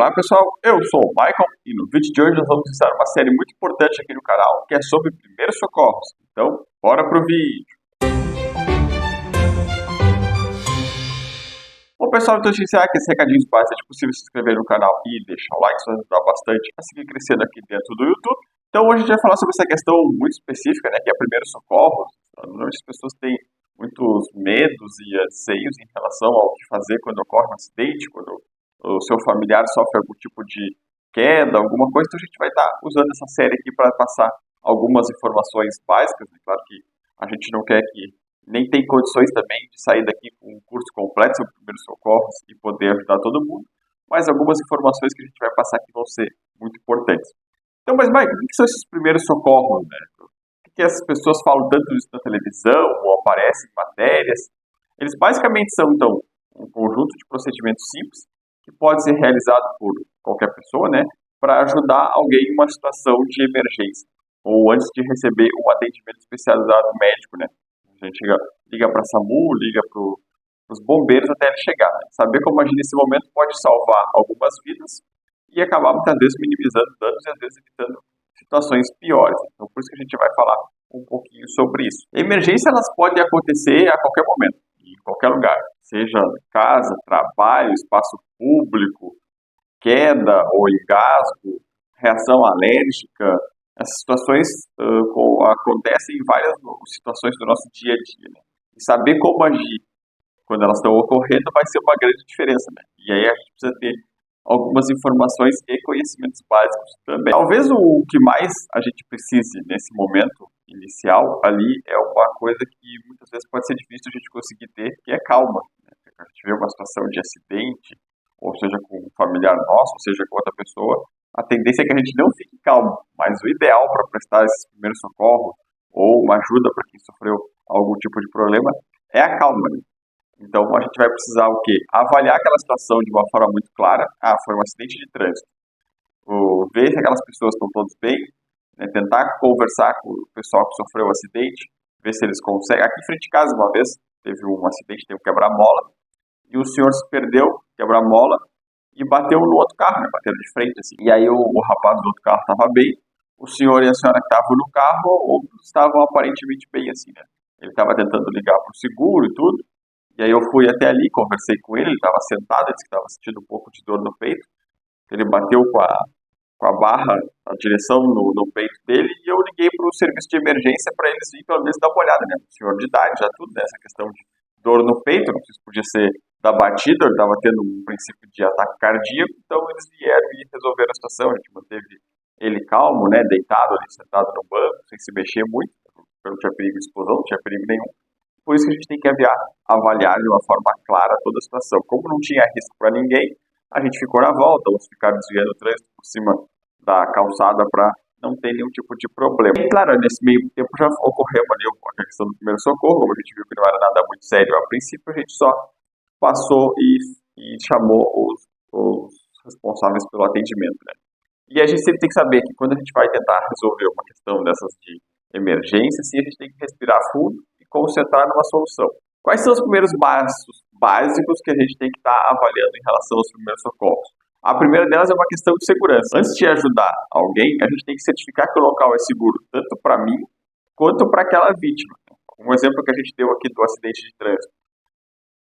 Olá pessoal, eu sou o Michael e no vídeo de hoje nós vamos iniciar uma série muito importante aqui no canal, que é sobre primeiros socorros. Então, bora pro vídeo! Bom pessoal, então de iniciar aqui esse recadinho básicos, é possível se inscrever no canal e deixar o like, isso vai ajudar bastante a seguir crescendo aqui dentro do YouTube. Então hoje a gente vai falar sobre essa questão muito específica, né, que é primeiros socorros. Normalmente as pessoas têm muitos medos e anseios em relação ao que fazer quando ocorre um acidente, quando o seu familiar sofre algum tipo de queda, alguma coisa. Então a gente vai estar usando essa série aqui para passar algumas informações básicas, né? Claro que a gente não quer que, nem tem condições também de sair daqui com um curso completo sobre primeiros socorros e poder ajudar todo mundo, mas algumas informações que a gente vai passar aqui vão ser muito importantes. Então, mas Mike, o que são esses primeiros socorros, né? Por que essas pessoas falam tanto isso na televisão ou aparecem em matérias? Eles basicamente são, então, um conjunto de procedimentos simples que pode ser realizado por qualquer pessoa, né, para ajudar alguém em uma situação de emergência, ou antes de receber um atendimento especializado médico, né. A gente liga para a SAMU, liga para os bombeiros até ele chegar, né. Saber como agir nesse momento pode salvar algumas vidas e acabar muitas vezes minimizando danos e às vezes evitando situações piores. Então, por isso que a gente vai falar um pouquinho sobre isso. Emergência, elas podem acontecer a qualquer momento, em qualquer lugar, seja casa, trabalho, espaço público, queda ou engasgo, reação alérgica. Essas situações acontecem em várias situações do nosso dia a dia, né? E saber como agir quando elas estão ocorrendo vai ser uma grande diferença, né? E aí a gente precisa ter algumas informações e conhecimentos básicos também. Talvez o que mais a gente precise nesse momento inicial ali é uma coisa que muitas vezes pode ser difícil a gente conseguir ter, que é calma, né? A gente vê uma situação de acidente, ou seja com um familiar nosso, ou seja com outra pessoa, a tendência é que a gente não fique calmo, mas o ideal para prestar esses primeiros socorros ou uma ajuda para quem sofreu algum tipo de problema é a calma, né? Então a gente vai precisar o quê? Avaliar aquela situação de uma forma muito clara. Ah, foi um acidente de trânsito. Ver se aquelas pessoas estão todos bem, né? Tentar conversar com o pessoal que sofreu o acidente, ver se eles conseguem. Aqui em frente de casa, uma vez, teve um acidente, teve um quebra-mola, e o senhor se perdeu, quebra-mola, e bateu no outro carro, né? Bateram de frente, assim. E aí o rapaz do outro carro estava bem, o senhor e a senhora que estavam no carro ou estavam aparentemente bem, assim, né? Ele estava tentando ligar para o seguro e tudo, e aí eu fui até ali, conversei com ele estava sentado, ele disse que estava sentindo um pouco de dor no peito, ele bateu com a barra, a direção no peito dele, e eu liguei para o serviço de emergência para eles virem pelo menos dar uma olhada, né? O senhor de idade, já tudo, né? Essa questão de dor no peito, não sei se podia ser da batida, ele estava tendo um princípio de ataque cardíaco, então eles vieram e resolveram a situação, a gente manteve ele calmo, né? Deitado ali, sentado no banco, sem se mexer muito, porque não tinha perigo de explosão, não tinha perigo nenhum. Por isso que a gente tem que avaliar de uma forma clara toda a situação. Como não tinha risco para ninguém, a gente ficou na volta, vamos ficar desviando o trânsito por cima da calçada para não ter nenhum tipo de problema. E claro, nesse meio tempo já ocorreu ali a questão do primeiro socorro, como a gente viu que não era nada muito sério a princípio, a gente só passou e chamou os responsáveis pelo atendimento, né? E a gente sempre tem que saber que quando a gente vai tentar resolver uma questão dessas de emergência, sim, a gente tem que respirar fundo e concentrar numa solução. Quais são os primeiros passos básicos que a gente tem que estar avaliando em relação aos primeiros socorros? A primeira delas é uma questão de segurança. Antes de ajudar alguém, a gente tem que certificar que o local é seguro, tanto para mim quanto para aquela vítima. Um exemplo que a gente deu aqui do acidente de trânsito.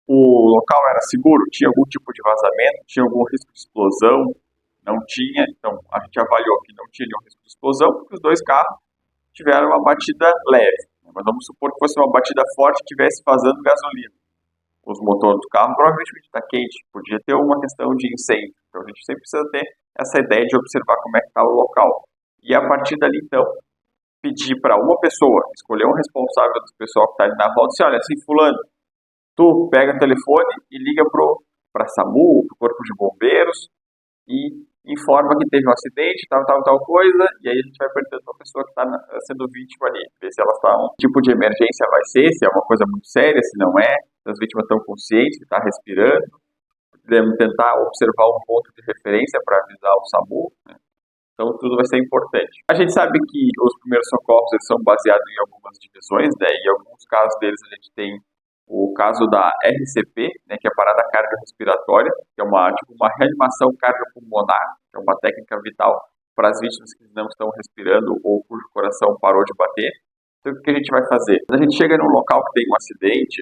O local era seguro? Tinha algum tipo de vazamento? Tinha algum risco de explosão? Não tinha. Então, a gente avaliou que não tinha nenhum risco de explosão, porque os dois carros tiveram uma batida leve. Mas vamos supor que fosse uma batida forte e estivesse vazando gasolina. Os motores do carro provavelmente está quente, podia ter uma questão de incêndio. Então a gente sempre precisa ter essa ideia de observar como é que está o local. E a partir dali, então, pedir para uma pessoa, escolher um responsável do pessoal que está ali na volta, e dizer, olha, assim, fulano, tu pega o telefone e liga para a SAMU, para o Corpo de Bombeiros, e informa que teve um acidente, tal coisa, e aí a gente vai perguntando para a pessoa que está sendo vítima ali, ver se ela está um tipo de emergência vai ser, se é uma coisa muito séria, se não é, se as vítimas estão conscientes, que está respirando, devemos tentar observar um ponto de referência para avisar o SAMU, né? Então tudo vai ser importante. A gente sabe que os primeiros socorros eles são baseados em algumas divisões, né? E em alguns casos deles a gente tem o caso da RCP, né, que é a parada cardiorrespiratória, que é uma reanimação cardiopulmonar, que é uma técnica vital para as vítimas que não estão respirando ou cujo coração parou de bater. Então, o que a gente vai fazer? Quando a gente chega num local que tem um acidente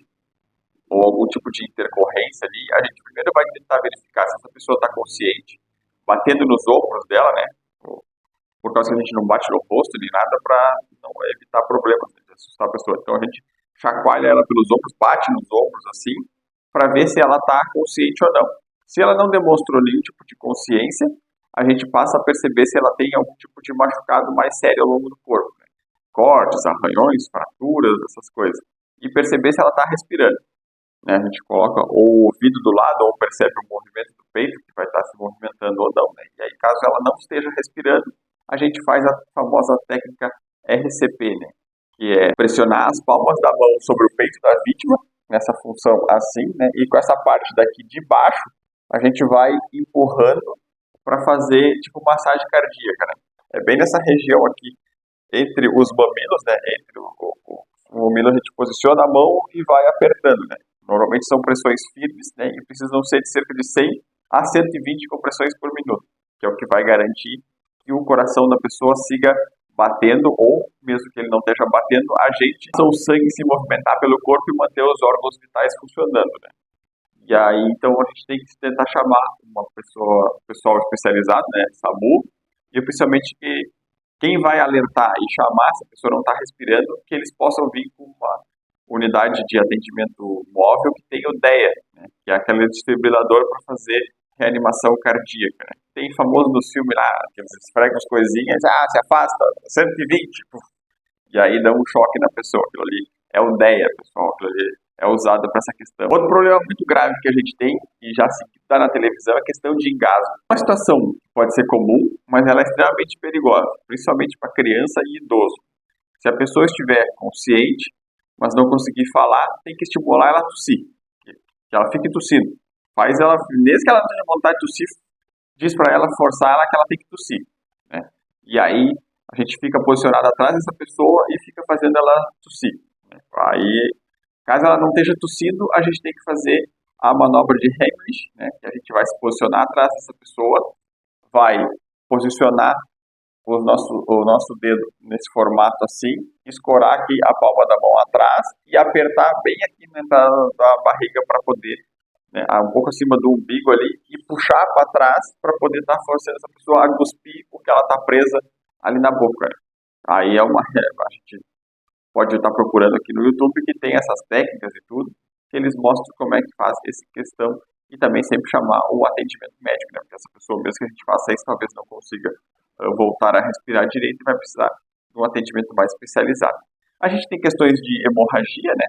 ou algum tipo de intercorrência ali, a gente primeiro vai tentar verificar se essa pessoa está consciente, batendo nos ombros dela, né? Por causa que a gente não bate no rosto nem nada para não evitar problemas, né, de assustar a pessoa. Então a gente chacoalha ela pelos ombros, bate nos ombros assim, para ver se ela está consciente ou não. Se ela não demonstrou nenhum tipo de consciência, a gente passa a perceber se ela tem algum tipo de machucado mais sério ao longo do corpo, né? Cortes, arranhões, fraturas, essas coisas. E perceber se ela está respirando, né? A gente coloca o ouvido do lado ou percebe o movimento do peito, que vai estar se movimentando ou não, né? E aí, caso ela não esteja respirando, a gente faz a famosa técnica RCP, né? Que é pressionar as palmas da mão sobre o peito da vítima, nessa função assim, né? E com essa parte daqui de baixo, a gente vai empurrando para fazer tipo massagem cardíaca, né? É bem nessa região aqui, entre os mamilos, né? Entre o mamilo a gente posiciona a mão e vai apertando, né? Normalmente são pressões firmes, né? E precisam ser de cerca de 100 a 120 compressões por minuto, que é o que vai garantir que o coração da pessoa siga batendo, ou mesmo que ele não esteja batendo, a gente faça o sangue se movimentar pelo corpo e manter os órgãos vitais funcionando, né? E aí, então, a gente tem que tentar chamar pessoal especializado, né, SAMU, e principalmente que quem vai alertar e chamar, se a pessoa não está respirando, que eles possam vir com uma unidade de atendimento móvel que tenha o DEA, né, que é aquele desfibrilador para fazer reanimação cardíaca, né. Tem famoso nos filmes lá, que eles esfregam as coisinhas, se afasta, 120, puf, e aí dá um choque na pessoa. Aquilo ali é o DEA, pessoal, aquilo ali é usado para essa questão. Outro problema muito grave que a gente tem, e já se está na televisão, é a questão de engasgo. Uma situação que pode ser comum, mas ela é extremamente perigosa, principalmente para criança e idoso. Se a pessoa estiver consciente, mas não conseguir falar, tem que estimular ela a tossir, que ela fique tossindo. Faz ela, mesmo que ela não tenha vontade de tossir, diz para ela, forçar ela que ela tem que tossir, né? E aí a gente fica posicionado atrás dessa pessoa e fica fazendo ela tossir, né? Aí, caso ela não esteja tossindo, a gente tem que fazer a manobra de Heimlich, né? Que a gente vai se posicionar atrás dessa pessoa, vai posicionar o nosso dedo nesse formato assim, escorar aqui a palma da mão atrás e apertar bem aqui na entrada da barriga para poder, né, um pouco acima do umbigo ali, e puxar para trás para poder estar forçando essa pessoa a cuspir porque ela está presa ali na boca, né? Aí a gente pode estar procurando aqui no YouTube que tem essas técnicas e tudo, que eles mostram como é que faz essa questão, e também sempre chamar o atendimento médico, né? Porque essa pessoa, mesmo que a gente faça isso, talvez não consiga voltar a respirar direito e vai precisar de um atendimento mais especializado. A gente tem questões de hemorragia, né?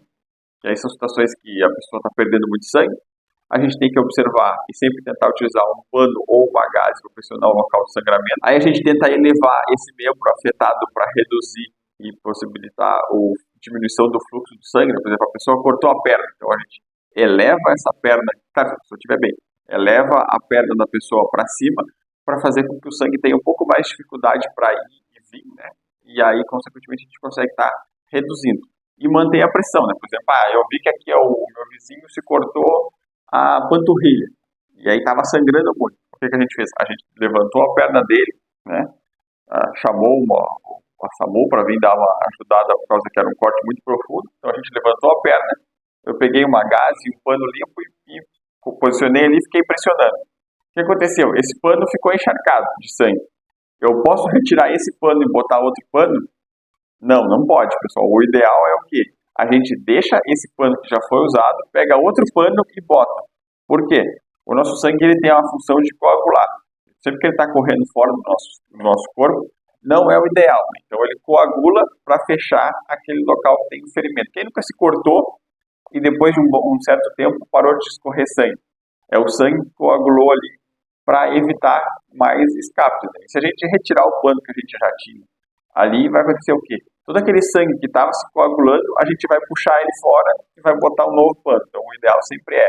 Que aí são situações que a pessoa está perdendo muito sangue. A gente tem que observar e sempre tentar utilizar um pano ou uma gaze para pressionar o local de sangramento. Aí a gente tenta elevar esse membro afetado para reduzir e possibilitar a diminuição do fluxo do sangue, né? Por exemplo, a pessoa cortou a perna, então a gente eleva essa perna, claro, se a pessoa estiver bem, eleva a perna da pessoa para cima para fazer com que o sangue tenha um pouco mais de dificuldade para ir e vir, né? E aí, consequentemente, a gente consegue estar reduzindo. E manter a pressão, né? Por exemplo, eu vi que aqui o meu vizinho se cortou a panturrilha, e aí estava sangrando muito. O que a gente fez? A gente levantou a perna dele, né? Chamou a SAMU para vir dar uma ajudada por causa que era um corte muito profundo. Então a gente levantou a perna, eu peguei uma gaze e um pano limpo e posicionei ali e fiquei pressionando. O que aconteceu? Esse pano ficou encharcado de sangue. Eu posso retirar esse pano e botar outro pano? Não, não pode, pessoal. O ideal é o quê? A gente deixa esse pano que já foi usado, pega outro pano e bota. Por quê? O nosso sangue ele tem uma função de coagular. Sempre que ele está correndo fora do nosso corpo, não é o ideal, né? Então ele coagula para fechar aquele local que tem o ferimento. Quem nunca se cortou e depois de um certo tempo parou de escorrer sangue? É o sangue que coagulou ali para evitar mais escapes, né? Se a gente retirar o pano que a gente já tinha, ali vai acontecer o quê? Todo aquele sangue que estava se coagulando, a gente vai puxar ele fora e vai botar um novo pano. Então o ideal sempre é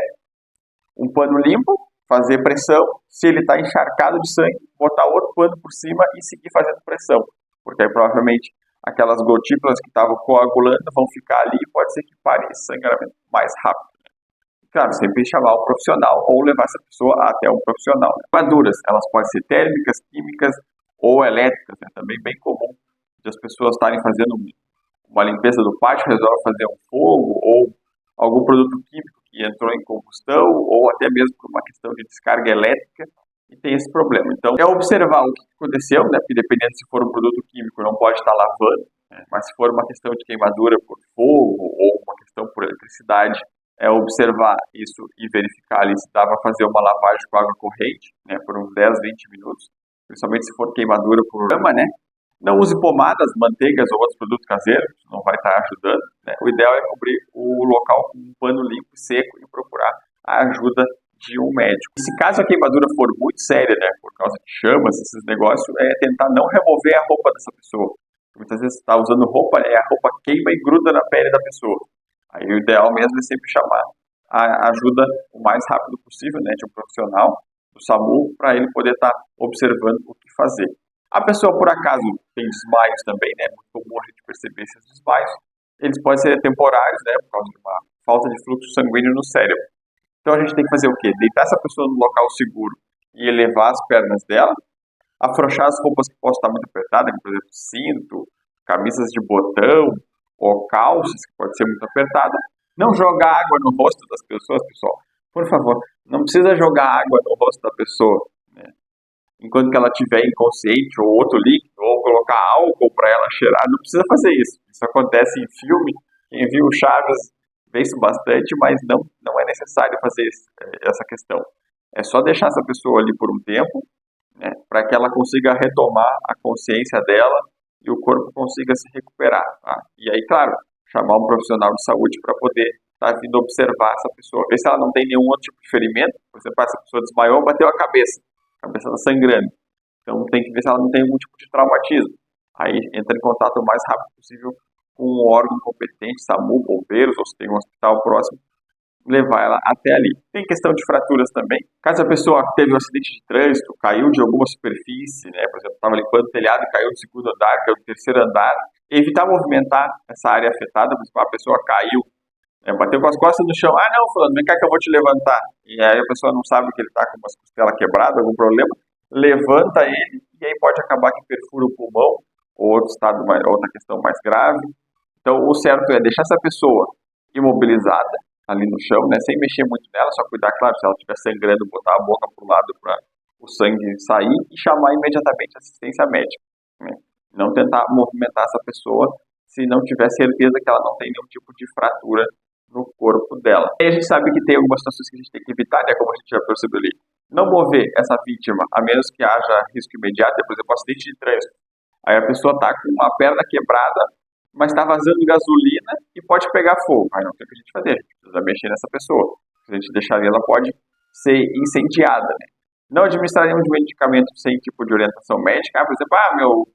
um pano limpo, fazer pressão, se ele está encharcado de sangue, botar outro pano por cima e seguir fazendo pressão, porque aí provavelmente aquelas gotículas que estavam coagulando vão ficar ali e pode ser que pare esse sangramento mais rápido. Claro, sempre chamar um profissional ou levar essa pessoa até um profissional. Queimaduras, elas podem ser térmicas, químicas ou elétricas, né? Também bem comum de as pessoas estarem fazendo uma limpeza do pátio, resolve fazer um fogo ou algum produto químico que entrou em combustão ou até mesmo por uma questão de descarga elétrica e tem esse problema. Então, é observar o que aconteceu, né? Porque dependendo se for um produto químico, não pode estar lavando, né? Mas se for uma questão de queimadura por fogo ou uma questão por eletricidade, é observar isso e verificar ali se dá para fazer uma lavagem com água corrente, né? Por uns 10, 20 minutos, principalmente se for queimadura por lama, né? Não use pomadas, manteigas ou outros produtos caseiros, não vai estar ajudando, né? O ideal é cobrir o local com um pano limpo e seco e procurar a ajuda de um médico. E se caso a queimadura for muito séria, né, por causa de chamas, esses negócios, é tentar não remover a roupa dessa pessoa. Muitas vezes está usando roupa, a roupa queima e gruda na pele da pessoa. Aí o ideal mesmo é sempre chamar a ajuda o mais rápido possível, né, de um profissional do SAMU, para ele poder estar observando o que fazer. A pessoa, por acaso, tem desmaios também, né, é muito comum a gente perceber esses desmaios. Eles podem ser temporários, né, por causa de uma falta de fluxo sanguíneo no cérebro. Então a gente tem que fazer o quê? Deitar essa pessoa no local seguro e elevar as pernas dela, afrouxar as roupas que possam estar muito apertadas, por exemplo, cinto, camisas de botão ou calças que pode ser muito apertada. Não jogar água no rosto das pessoas, pessoal. Por favor, não precisa jogar água no rosto da pessoa, né? Enquanto que ela estiver inconsciente ou outro líquido, ou colocar álcool para ela cheirar, não precisa fazer isso. Isso acontece em filme. Quem viu o Chaves vê isso bastante, mas não é necessário fazer essa questão. É só deixar essa pessoa ali por um tempo, né, para que ela consiga retomar a consciência dela e o corpo consiga se recuperar. Tá? E aí, claro, chamar um profissional de saúde para poder estar vindo observar essa pessoa, ver se ela não tem nenhum outro tipo de ferimento. Por exemplo, essa pessoa desmaiou, bateu a cabeça está sangrando. Então tem que ver se ela não tem algum tipo de traumatismo. Aí entra em contato o mais rápido possível com um órgão competente, SAMU, bombeiros, ou se tem um hospital próximo, levar ela até ali. Tem questão de fraturas também. Caso a pessoa teve um acidente de trânsito, caiu de alguma superfície, né? Por exemplo, estava limpando o telhado e caiu do segundo andar, caiu do terceiro andar, evitar movimentar essa área afetada, por exemplo, a pessoa caiu, bateu com as costas no chão, não, fulano, vem cá que eu vou te levantar. E aí a pessoa não sabe que ele está com umas costelas quebradas, algum problema, levanta ele e aí pode acabar que perfura o pulmão, ou outra questão mais grave. Então o certo é deixar essa pessoa imobilizada ali no chão, né, sem mexer muito nela, só cuidar, claro, se ela estiver sangrando, botar a boca para o lado para o sangue sair e chamar imediatamente assistência médica, né? Não tentar movimentar essa pessoa se não tiver certeza que ela não tem nenhum tipo de fratura no corpo dela. E a gente sabe que tem algumas situações que a gente tem que evitar, né, como a gente já percebeu ali. Não mover essa vítima, a menos que haja risco imediato, por exemplo, um acidente de trânsito. Aí a pessoa está com uma perna quebrada, mas está vazando gasolina e pode pegar fogo. Aí não tem o que a gente fazer, a gente precisa mexer nessa pessoa. Se a gente deixar ali, ela pode ser incendiada, né? Não administrar nenhum medicamento sem tipo de orientação médica. Por exemplo,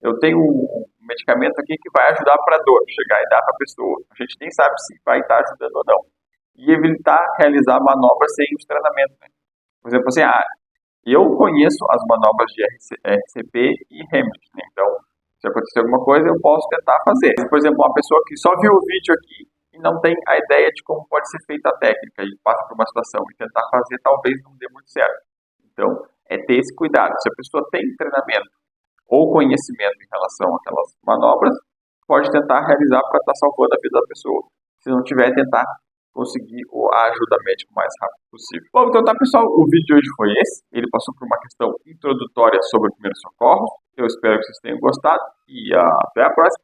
eu tenho um medicamento aqui que vai ajudar para dor, chegar e dar para a pessoa. A gente nem sabe se vai estar ajudando ou não. E evitar realizar manobras sem os treinamentos, né? Por exemplo, assim, eu conheço as manobras de RCP e REMIC, né? Então, se acontecer alguma coisa, eu posso tentar fazer. Por exemplo, uma pessoa que só viu o vídeo aqui e não tem a ideia de como pode ser feita a técnica e passa por uma situação e tentar fazer, talvez não dê muito certo. Então, é ter esse cuidado. Se a pessoa tem treinamento ou conhecimento em relação àquelas manobras, pode tentar realizar para estar salvando a vida da pessoa. Se não tiver, tentar conseguir a ajuda médica o mais rápido possível. Bom, então tá, pessoal, o vídeo de hoje foi esse. Ele passou por uma questão introdutória sobre o primeiro socorro. Eu espero que vocês tenham gostado e até a próxima.